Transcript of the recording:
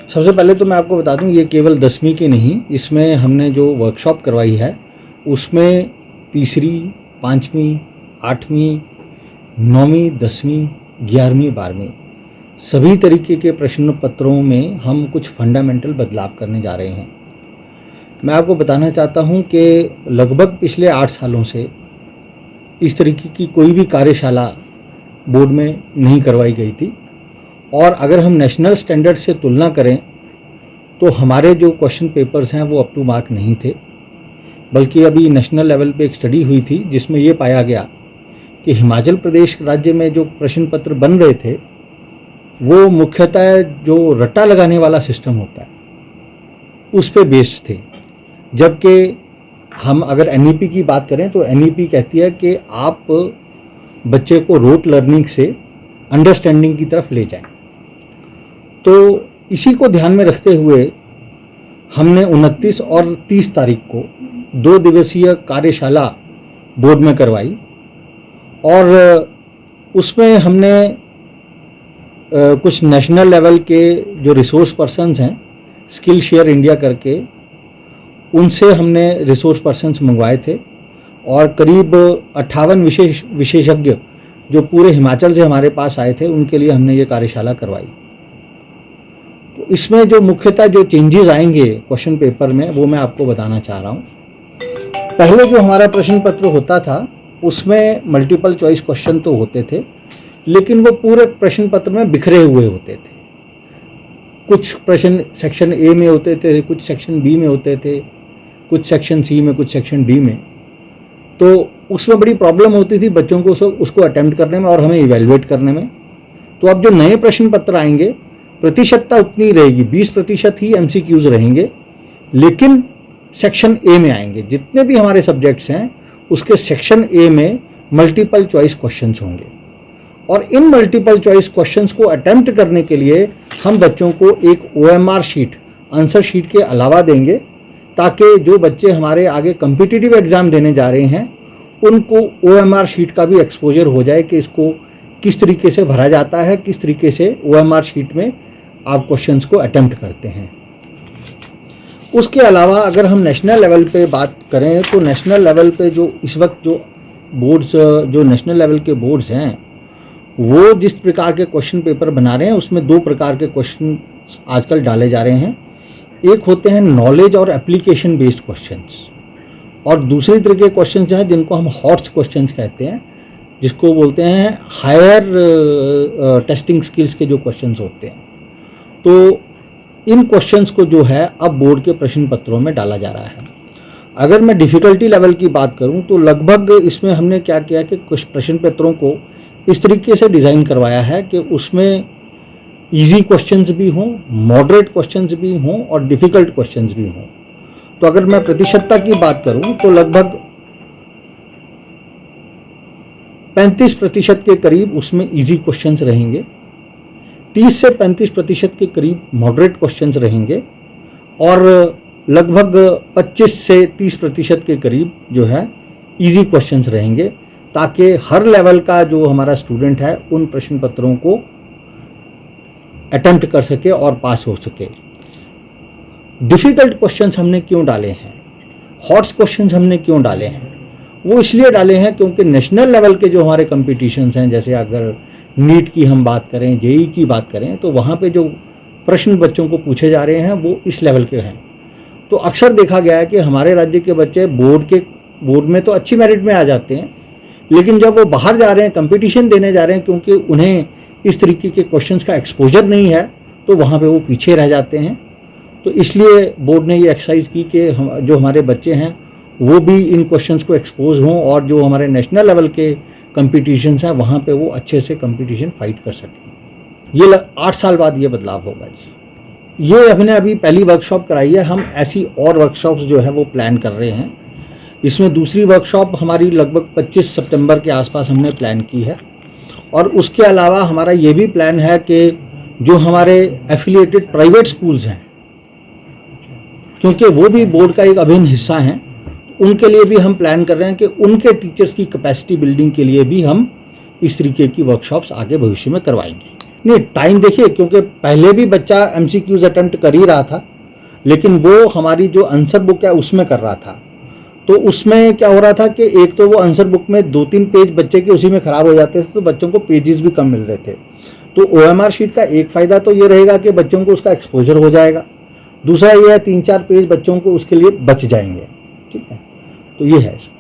सबसे पहले तो मैं आपको बता दूं, ये केवल 10वीं की नहीं, इसमें हमने जो वर्कशॉप करवाई है उसमें तीसरी, 5वीं, 8वीं, 9वीं, 10वीं, 11वीं, 12वीं सभी तरीके के प्रश्न पत्रों में हम कुछ फंडामेंटल बदलाव करने जा रहे हैं। मैं आपको बताना चाहता हूं कि लगभग पिछले 8 सालों से इस तरीके की कोई भी कार्यशाला बोर्ड में नहीं करवाई गई थी, और अगर हम नेशनल स्टैंडर्ड से तुलना करें तो हमारे जो क्वेश्चन पेपर्स हैं वो अप टू मार्क नहीं थे। बल्कि अभी नेशनल लेवल पे एक स्टडी हुई थी जिसमें ये पाया गया कि हिमाचल प्रदेश राज्य में जो प्रश्न पत्र बन रहे थे वो मुख्यतः जो रट्टा लगाने वाला सिस्टम होता है उस पे बेस्ड थे। जबकि हम अगर एनईपी की बात करें तो एनईपी कहती है कि आप बच्चे को रोट लर्निंग से अंडरस्टैंडिंग की तरफ ले जाएं। तो इसी को ध्यान में रखते हुए हमने 29 और 30 तारीख को 2 दिवसीय कार्यशाला बोर्ड में करवाई, और उसमें हमने कुछ नेशनल लेवल के जो रिसोर्स पर्सन्स हैं, स्किल शेयर इंडिया करके, उनसे हमने रिसोर्स पर्सन्स मंगवाए थे, और करीब 58 विशेषज्ञ जो पूरे हिमाचल से हमारे पास आए थे उनके लिए हमने ये कार्यशाला करवाई। तो इसमें जो मुख्यतः जो चेंजेस आएंगे क्वेश्चन पेपर में वो मैं आपको बताना चाह रहा हूँ। पहले जो हमारा प्रश्न पत्र होता था उसमें मल्टीपल चॉइस क्वेश्चन तो होते थे, लेकिन वो पूरे प्रश्न पत्र में बिखरे हुए होते थे। कुछ प्रश्न सेक्शन ए में होते थे, कुछ सेक्शन बी में होते थे, कुछ सेक्शन सी में, कुछ सेक्शन डी में। तो उसमें बड़ी प्रॉब्लम होती थी बच्चों को उसको अटेम्प्ट करने में और हमें इवेलुएट करने में। तो अब जो नए प्रश्न पत्र आएंगे प्रतिशतता उतनी रहेगी, 20% ही एमसीक्यूज रहेंगे, लेकिन सेक्शन ए में आएंगे। जितने भी हमारे सब्जेक्ट्स हैं उसके सेक्शन ए में मल्टीपल चॉइस क्वेश्चंस होंगे, और इन मल्टीपल चॉइस क्वेश्चंस को अटेम्प्ट करने के लिए हम बच्चों को एक OMR शीट, आंसर शीट के अलावा देंगे, ताकि जो बच्चे हमारे आगे कम्पिटिटिव एग्ज़ाम देने जा रहे हैं उनको OMR शीट का भी एक्सपोजर हो जाए कि इसको किस तरीके से भरा जाता है, किस तरीके से OMR शीट में आप क्वेश्चंस को अटेम्प्ट करते हैं। उसके अलावा अगर हम नेशनल लेवल पे बात करें तो नेशनल लेवल पे जो इस वक्त जो बोर्ड्स, जो नेशनल लेवल के बोर्ड्स हैं, वो जिस प्रकार के क्वेश्चन पेपर बना रहे हैं उसमें 2 प्रकार के क्वेश्चन आजकल डाले जा रहे हैं। एक होते हैं नॉलेज और एप्लीकेशन बेस्ड क्वेश्चंस, और दूसरी तरह के क्वेश्चंस हैं जिनको हम हॉट्स क्वेश्चंस कहते हैं, जिसको बोलते हैं हायर टेस्टिंग स्किल्स के जो क्वेश्चंस होते हैं। तो इन क्वेश्चंस को जो है अब बोर्ड के प्रश्न पत्रों में डाला जा रहा है। अगर मैं डिफ़िकल्टी लेवल की बात करूं तो लगभग इसमें हमने क्या किया कि कुछ प्रश्न पत्रों को इस तरीके से डिज़ाइन करवाया है कि उसमें इजी क्वेश्चंस भी हों, मॉडरेट क्वेश्चंस भी हों और डिफ़िकल्ट क्वेश्चंस भी हों। तो अगर मैं प्रतिशतता की बात करूं तो लगभग 35% के करीब उसमें इजी क्वेश्चंस रहेंगे, 30 से 35% के करीब मॉडरेट क्वेश्चंस रहेंगे, और लगभग 25 से 30% के करीब जो है इजी क्वेश्चंस रहेंगे, ताकि हर लेवल का जो हमारा स्टूडेंट है उन प्रश्न पत्रों को अटेम्प्ट कर सके और पास हो सके। डिफ़िकल्ट क्वेश्चंस हमने क्यों डाले हैं, हॉट्स क्वेश्चंस हमने क्यों डाले हैं, वो इसलिए डाले हैं क्योंकि नेशनल लेवल के जो हमारे कॉम्पिटिशन्स हैं, जैसे अगर नीट की हम बात करें, जेई की बात करें, तो वहाँ पे जो प्रश्न बच्चों को पूछे जा रहे हैं वो इस लेवल के हैं। तो अक्सर देखा गया है कि हमारे राज्य के बच्चे बोर्ड में तो अच्छी मेरिट में आ जाते हैं, लेकिन जब वो बाहर जा रहे हैं, कंपटीशन देने जा रहे हैं, क्योंकि उन्हें इस तरीके के क्वेश्चंस का एक्सपोजर नहीं है, तो वहाँ पे वो पीछे रह जाते हैं। तो इसलिए बोर्ड ने ये एक्सरसाइज की कि जो हमारे बच्चे हैं वो भी इन क्वेश्चंस को एक्सपोज हों, और जो हमारे नेशनल लेवल के कंपटीशन्स हैं वहाँ पे वो अच्छे से कंपटीशन फाइट कर सकें। ये 8 साल बाद ये बदलाव होगा जी। ये हमने अभी पहली वर्कशॉप कराई है, हम ऐसी और वर्कशॉप्स जो है वो प्लान कर रहे हैं। इसमें दूसरी वर्कशॉप हमारी लगभग 25 सितंबर के आसपास हमने प्लान की है, और उसके अलावा हमारा ये भी प्लान है कि जो हमारे एफिलिएटेड प्राइवेट स्कूल्स हैं, क्योंकि वो भी बोर्ड का एक अभिन्न हिस्सा हैं, उनके लिए भी हम प्लान कर रहे हैं कि उनके टीचर्स की कैपेसिटी बिल्डिंग के लिए भी हम इस तरीके की वर्कशॉप्स आगे भविष्य में करवाएंगे। नहीं, टाइम देखिए, क्योंकि पहले भी बच्चा एमसीक्यूज अटेम्प्ट कर ही रहा था, लेकिन वो हमारी जो आंसर बुक है उसमें कर रहा था। तो उसमें क्या हो रहा था कि एक तो वो आंसर बुक में 2-3 पेज बच्चे के उसी में ख़राब हो जाते थे, तो बच्चों को पेजेस भी कम मिल रहे थे। तो OMR शीट का एक फ़ायदा तो ये रहेगा कि बच्चों को उसका एक्सपोजर हो जाएगा। दूसरा ये है 3-4 पेज बच्चों को उसके लिए बच जाएंगे। ठीक है, तो ये है इसमें।